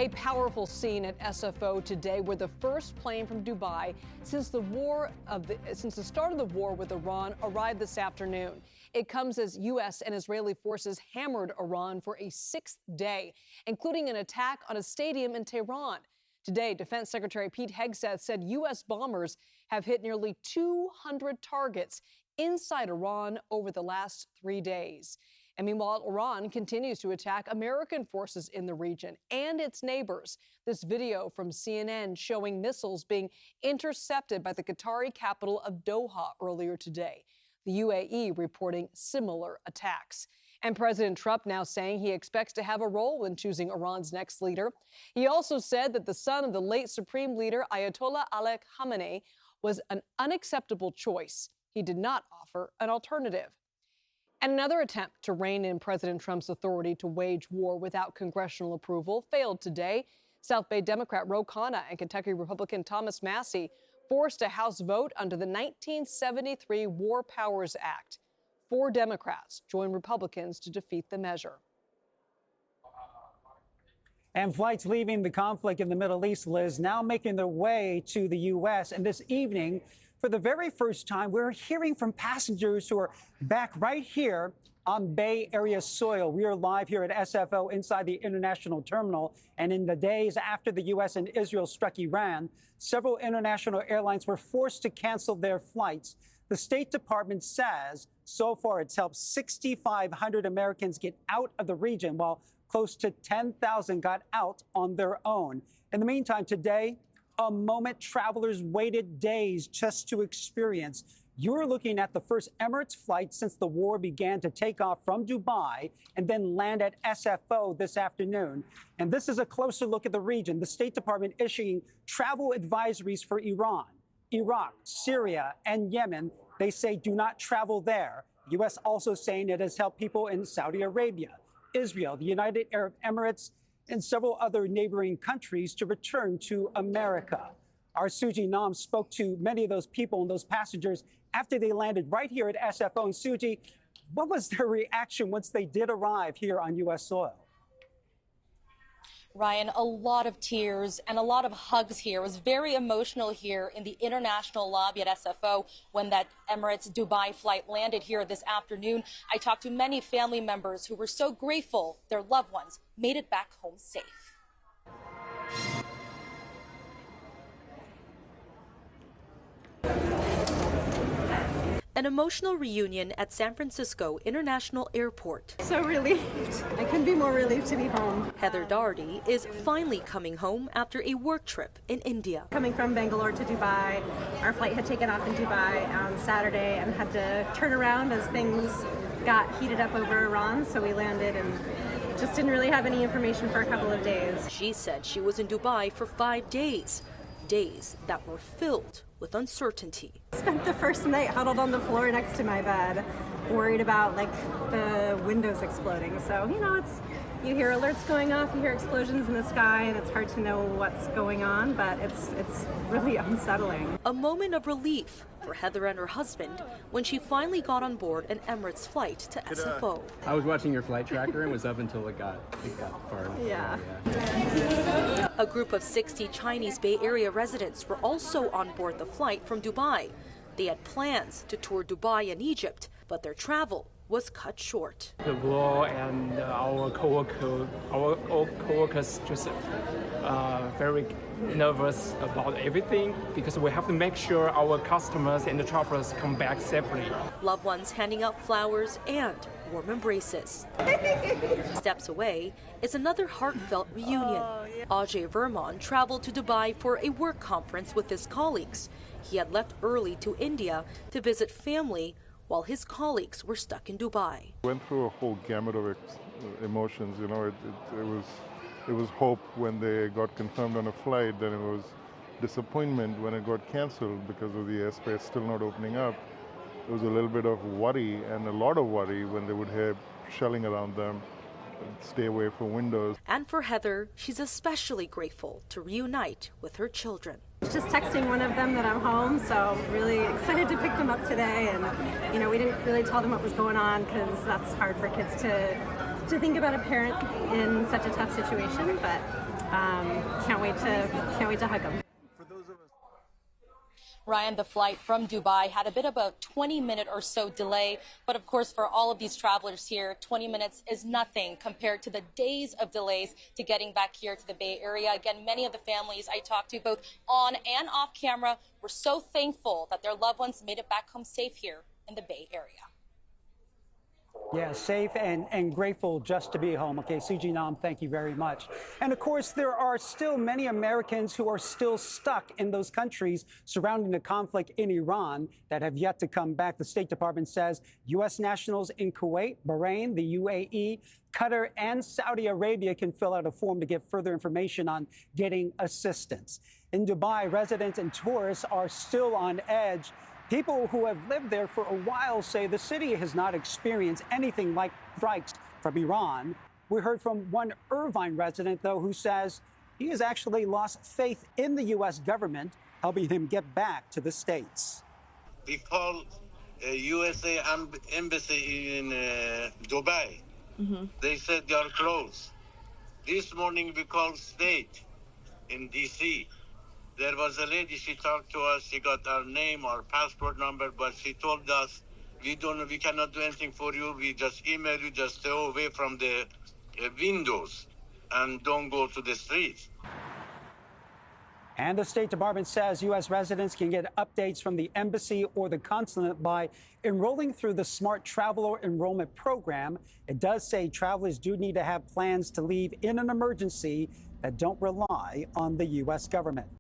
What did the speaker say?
A powerful scene at SFO today, where the first plane from Dubai since the start of the war with Iran arrived this afternoon. It comes as U.S. and Israeli forces hammered Iran for a sixth day, including an attack on a stadium in Tehran. Today, Defense Secretary Pete Hegseth said U.S. bombers have hit nearly 200 targets inside Iran over the last 3 days. And meanwhile, Iran continues to attack American forces in the region and its neighbors. This video from CNN showing missiles being intercepted by the Qatari capital of Doha earlier today. The UAE reporting similar attacks. And President Trump now saying he expects to have a role in choosing Iran's next leader. He also said that the son of the late Supreme Leader Ayatollah Ali Khamenei was an unacceptable choice. He did not offer an alternative. And another attempt to rein in President Trump's authority to wage war without congressional approval failed today. South Bay Democrat Ro Khanna and Kentucky Republican Thomas Massie forced a House vote under the 1973 War Powers Act. 4 Democrats joined Republicans to defeat the measure. And flights leaving the conflict in the Middle East, Liz, now making their way to the U.S. And this evening, for the very first time, we're hearing from passengers who are back right here on Bay Area soil. We are live here at SFO inside the international terminal. And in the days after the U.S. and Israel struck Iran, several international airlines were forced to cancel their flights. The State Department says so far it's helped 6,500 Americans get out of the region, while close to 10,000 got out on their own. In the meantime, today, a moment travelers waited days just to experience. You're looking at the first Emirates flight since the war began to take off from Dubai and then land at SFO this afternoon. And this is a closer look at the region. The State Department issuing travel advisories for Iran, Iraq, Syria, and Yemen. They say do not travel there. The U.S. also saying it has helped people in Saudi Arabia, Israel, the United Arab Emirates, and several other neighboring countries to return to America. Our Sooji Nam spoke to many of those people and those passengers after they landed right here at SFO. And Sooji, what was their reaction once they did arrive here on U.S. soil? Ryan, a lot of tears and a lot of hugs here. It was very emotional here in the international lobby at SFO when that Emirates Dubai flight landed here this afternoon. I talked to many family members who were so grateful their loved ones made it back home safe. An emotional reunion at San Francisco International Airport. So relieved. I couldn't be more relieved to be home. Heather Doherty is finally coming home after a work trip in India. Coming from Bangalore to Dubai, our flight had taken off in Dubai on Saturday and had to turn around as things got heated up over Iran, so we landed and just didn't really have any information for a couple of days. She said she was in Dubai for 5 days, days that were filled with uncertainty. Spent the first night huddled on the floor next to my bed, worried about the windows exploding. So, you hear alerts going off, you hear explosions in the sky, and it's hard to know what's going on, but it's really unsettling. A moment of relief for Heather and her husband when she finally got on board an Emirates flight to SFO. I was watching your flight tracker and was up until it got far enough. Yeah. A group of 60 Chinese Bay Area residents were also on board the flight from Dubai. They had plans to tour Dubai and Egypt, but their travel was cut short. The war and our co-workers just very nervous about everything because we have to make sure our customers and the travelers come back safely. Loved ones handing out flowers and warm embraces. Steps away is another heartfelt reunion. Ajay Verman traveled to Dubai for a work conference with his colleagues. He had left early to India to visit family while his colleagues were stuck in Dubai. Went through a whole gamut of emotions. It was hope when they got confirmed on a flight, then it was disappointment when it got cancelled because of the airspace still not opening up. There was a little bit of worry and a lot of worry when they would hear shelling around them, stay away from windows. And for Heather, she's especially grateful to reunite with her children. Just texting one of them that I'm home, so really excited to pick them up today. And, we didn't really tell them what was going on because that's hard for kids to think about a parent in such a tough situation, but Can't wait to hug them. Ryan, the flight from Dubai had a bit of a 20-minute or so delay. But of course, for all of these travelers here, 20 minutes is nothing compared to the days of delays to getting back here to the Bay Area. Again, many of the families I talked to, both on and off camera, were so thankful that their loved ones made it back home safe here in the Bay Area. Yeah, safe and grateful just to be home. Okay, Sooji Nam, thank you very much. And of course, there are still many Americans who are still stuck in those countries surrounding the conflict in Iran that have yet to come back. The State Department says U.S. nationals in Kuwait, Bahrain, the UAE, Qatar, and Saudi Arabia can fill out a form to get further information on getting assistance. In Dubai, residents and tourists are still on edge. People who have lived there for a while say the city has not experienced anything like strikes from Iran. We heard from one Irvine resident, though, who says he has actually lost faith in the U.S. government, helping him get back to the States. We called USA embassy in Dubai. They said they are closed. This morning we called state in D.C. There was a lady, she talked to us, she got our name, our passport number, but she told us, we cannot do anything for you, we just email you, just stay away from the windows and don't go to the streets. And the State Department says U.S. residents can get updates from the embassy or the consulate by enrolling through the Smart Traveler Enrollment Program. It does say travelers do need to have plans to leave in an emergency that don't rely on the U.S. government.